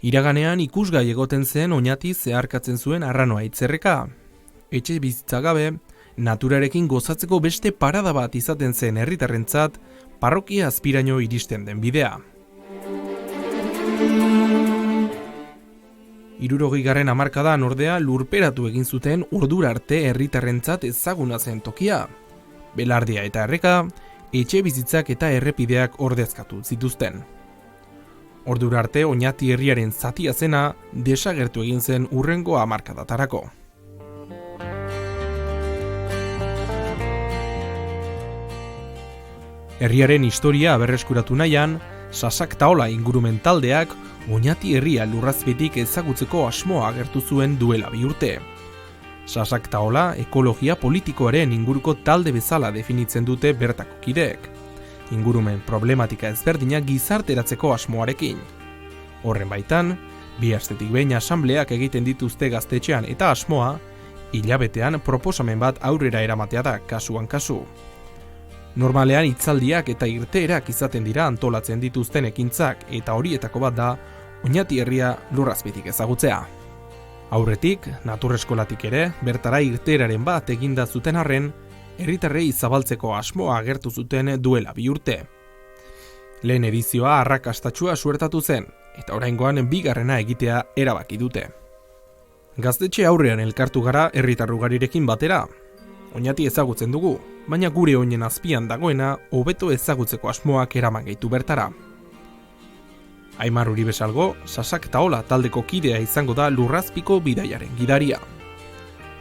Iraganean ikusgai egoten zen oinati zeharkatzen zuen arranoa itzerreka. Etxe bizitza gabe, naturarekin gozatzeko beste parada bat izaten zen herritarrentzat, parrokia azpiraino iristen den bidea. 60. hamarkadan ordea lurperatu egin zuten ordura arte herritarrentzat ezaguna zen tokia. Belardia eta erreka, etxe bizitzak eta errepideak ordezkatu zituzten. Ordura arte oinati herriaren zatia zena desagertu egin zen hurrengo hamarkadatarako. Herriaren historia berreskuratu nahian, Sasaktaola ingurumen taldeak oinati herria lurrazpetik ezagutzeko asmoa agertu zuen duela 2 urte. Sasaktaola ekologia politikoaren inguruko talde bezala definitzen dute bertako kideek. Ingurumen problematika ezberdinak gizarteratzeko asmoarekin. Horren baitan, 2 astetik behin asambleak egiten dituzte gaztetxean eta asmoa, hilabetean proposamen bat aurrera eramatea da kasuan kasu. Normalean hitzaldiak eta irteerak izaten dira antolatzen dituzten ekintzak eta horietako bat da oinati herria lurrazpetik ezagutzea. Aurretik, naturreskolatik ere, bertara irteeraren bat eginda zuten arren, herritarrei zabaltzeko asmoa agertu zuten duela 2 urte. Lehen edizioa arrakastatsua suertatu zen, eta oraingoan 2. egitea erabaki dute. Gaztetxe aurrean elkartu gara herritar ugarirekin batera. Oinati ezagutzen dugu, baina gure oinen azpian dagoena hobeto ezagutzeko asmoak eraman gaitu bertara. Aimar Uribesalgo, Sasaktaola taldeko kidea izango da lurrazpiko bidaiaren gidaria.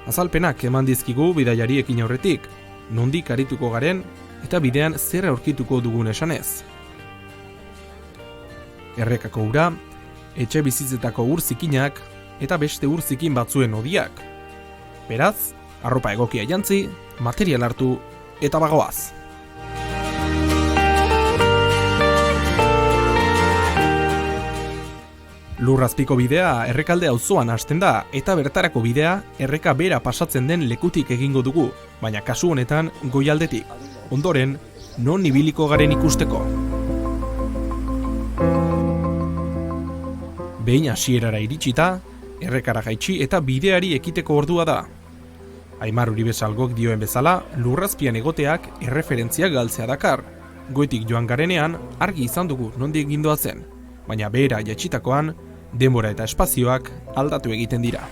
Azalpenak eman dizkigu bidaiariekin aurretik, nondik arituko garen eta bidean zer aurkituko dugun esanez. Errekako ura, etxe bizitzetako ur zikinak eta beste ur zikin batzuen odiak. Beraz, arropa egokia jantzi, material hartu eta bagoaz. Lurrazpiko bidea Errekalde auzoan hasten da eta bertarako bidea erreka bera pasatzen den lekutik egingo dugu, baina kasu honetan goialdetik. Ondoren, non ibiliko garen ikusteko. Behin hasierara iritsita, errekara jaitsi eta bideari ekiteko ordua da. Aimar Uribesalgok dioen bezala, lurrazpian egoteak erreferentzia galtzea dakar. Goitik joan garenean, argi izan dugu nondik gindoa zen, baina behera jaitsitakoan, denbora eta espazioak aldatu egiten dira.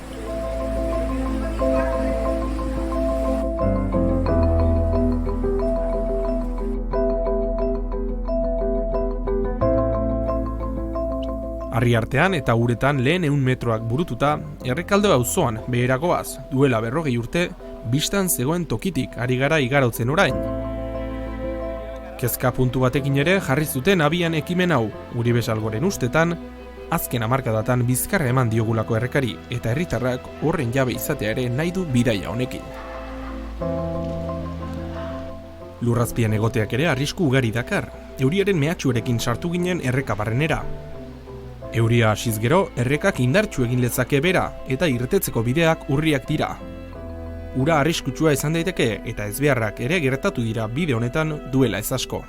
Harri artean eta uretan lehen 100 metroak burututa, Errekalde auzoan beheragoaz duela 40 urte, bistan zegoen tokitik ari gara igarotzen orain. Kezka puntu batekin ere jarri zuten abian ekimen hau, Uribesalgoren ustetan, azken hamarkadatan bizkarra eman diogulako errekari eta herritarrak horren jabe izatea ere nahi du bidaia honekin. Lurrazpian egoteak ere arrisku ugari dakar, euriaren mehatxuarekin sartu ginen erreka barrenera. Euria hasiz gero, errekak indartsu egin lezake bera eta irtetzeko bideak urriak dira. Ura arriskutsua izan daiteke eta ezbeharrak ere gertatu dira bide honetan duela ez asko.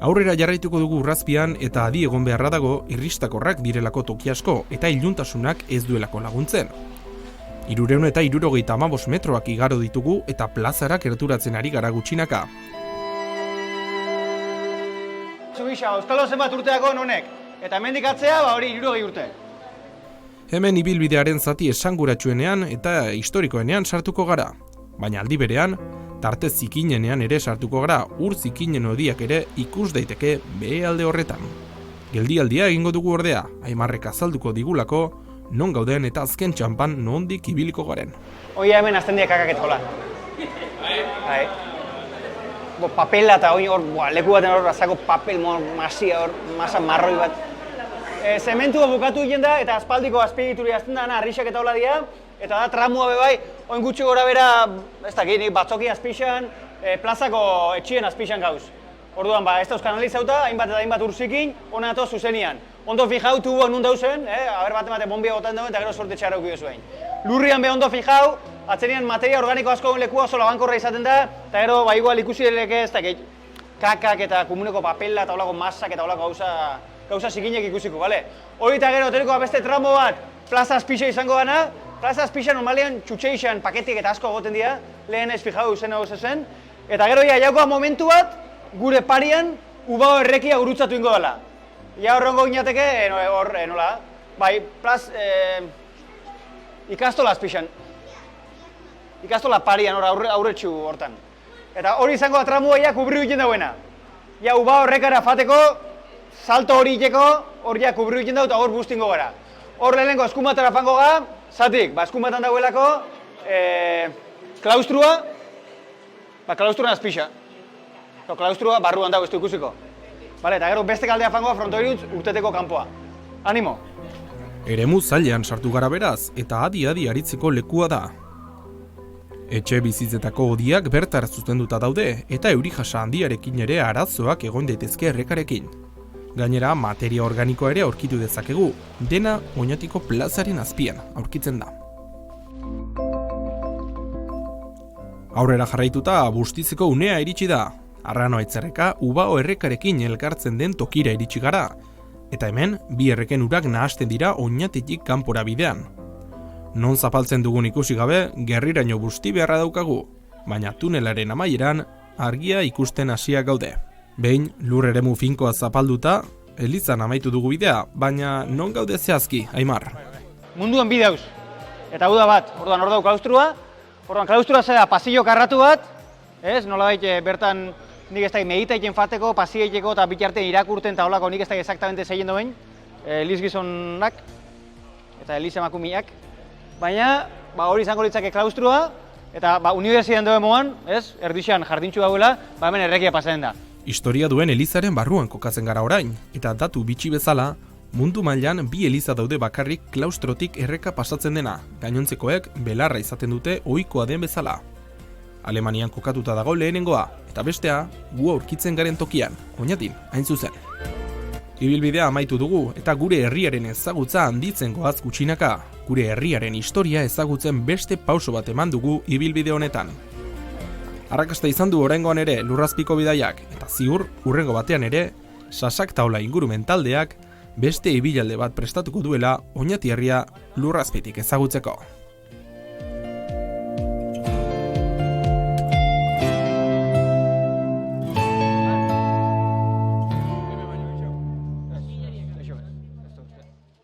Aurrera jarraituko dugu urrazpian eta adi egon beharra dago irristakorrak direlako toki asko eta iluntasunak ez duelako laguntzen. 375 metroak igaro ditugu eta plazara gerturatzen ari gara gutxinaka. Zubisa, Euskal zenbat urteako honek, eta hemendik atzea hori 60 urte. Hemen ibilbidearen zati esanguratsuenean eta historikoenean sartuko gara, baina aldi berean, tarte zikinenean ere sartuko gara, ur zikinen odiak ere ikus daiteke behealde horretan. Geldialdia egingo dugu ordea, Aimarrek azalduko digulako, non gauden eta azken txanpan nondik ibiliko garen. Oia hemen azten diak kakak hola. Papela eta hor leku baten hor azako papel masia hor, masa marroi bat. Zementua bukatu egin da eta aspaldiko azpiegituri azten da arrisak eta hola dira. Eta da tramua bebai, oin gutxi gora bera, ez dakit, batzoki azpixan, plazako etxien azpixan gauz. Orduan, ez dauzkan analizauta, hainbat eta hainbat urzikin, hona atoz zuzenian. Ondo fijau, tubuak nun dauzen, haber bat bombia gotan dauen eta gero sorte txarra ukio zuen. Lurrian be ondo fijau, atzenian materia organiko asko lekua oso labankorra izaten da, eta gero, igual ikusi deleke ez dakit, kakak eta komuneko papela eta holako masak eta holako gauza gauza zikinek ikusiko, bale? Hori eta gero oterikoa beste tramo bat, plaza azpixa izango gana, plaza azpixa normalean txutxeixan paketik eta asko egoten dira, lehen ez fijau zen hau zen, eta gero jaukoa momentu bat, gure parian, Ubao errekia gurutzatu ingo dela. Ja horrengo inateke, nola, bai, ikastola azpixan. Ikastola parian, aurretxu hortan. Eta hori izango da tramua ja kubriu egiten dauena. Ja Ubao errekara fateko, salto hori iteko, hor ja kubriu egiten dau eta hor bustingo gara. Hor lehenengo eskumatara fango ga, zatik, eskumatan dauelako, klaustrua, klaustruan azpixa. Klaustrua barruan dago ez du ikusiko. Bale, eta gero beste kaldea fangoa frontoiutz urteteko kanpoa. Animo! Eremu zailean sartu gara beraz, eta adi-adi aritzeko lekua da. Etxe bizitzetako hodiak bertar zuzenduta daude, eta euri jasa handiarekin ere arazoak egon daitezke errekarekin. Gainera, materia organikoa ere aurkitu dezakegu, dena Oñatiko plazaren azpian aurkitzen da. Aurrera jarraituta, bustitzeko unea iritsi da. Arrano Aitzerreka Ubao errekarekin elkartzen den tokira iritsi gara, eta hemen bi erreken urak nahasten dira Oñatitik kanpora bidean. Non zapaltzen dugun ikusi gabe, gerriraino busti beharra daukagu, baina tunelaren amaieran argia ikusten hasiak gaude. Behin lur eremu finkoa zapalduta, elizan amaitu dugu bidea, baina non gaude zehazki, Aimar? Munduan bideauz, eta hau da bat, orduan hor dau klaustrua, klaustura zera pasillo karratu bat, ez, nolabait bertan nik ez da meditaiken fateko, pasiaiteko eta bitartean irakurten eta holako nik ez da exactamente zeien doen, eliz gizonak eta eliz emakumiak. Baina hori izango litzake klaustrua eta unibertsitatean duen moan, ez, erdixan jardintxu dauela, hemen errekia pasatzen da. Historia duen elizaren barruan kokatzen gara orain, eta datu bitxi bezala, mundu mailan bi eliza daude bakarrik klaustrotik erreka pasatzen dena, gainontzekoek belarra izaten dute ohikoa den bezala. Alemanian kokatuta dago lehenengoa, eta bestea, gu aurkitzen garen tokian, Oñatin, hain zuzen. Ibilbidea amaitu dugu, eta gure herriaren ezagutza handitzen goaz gutxinaka, gure herriaren historia ezagutzen beste pauso bat eman dugu ibilbide honetan. Arrakasta izan du oraingoan ere lurrazpiko bidaiak, eta ziur, hurrengo batean ere, Sasak Taola ingurumen taldeak beste ibilalde bat prestatuko duela Oñati herria lurrazpitik ezagutzeko.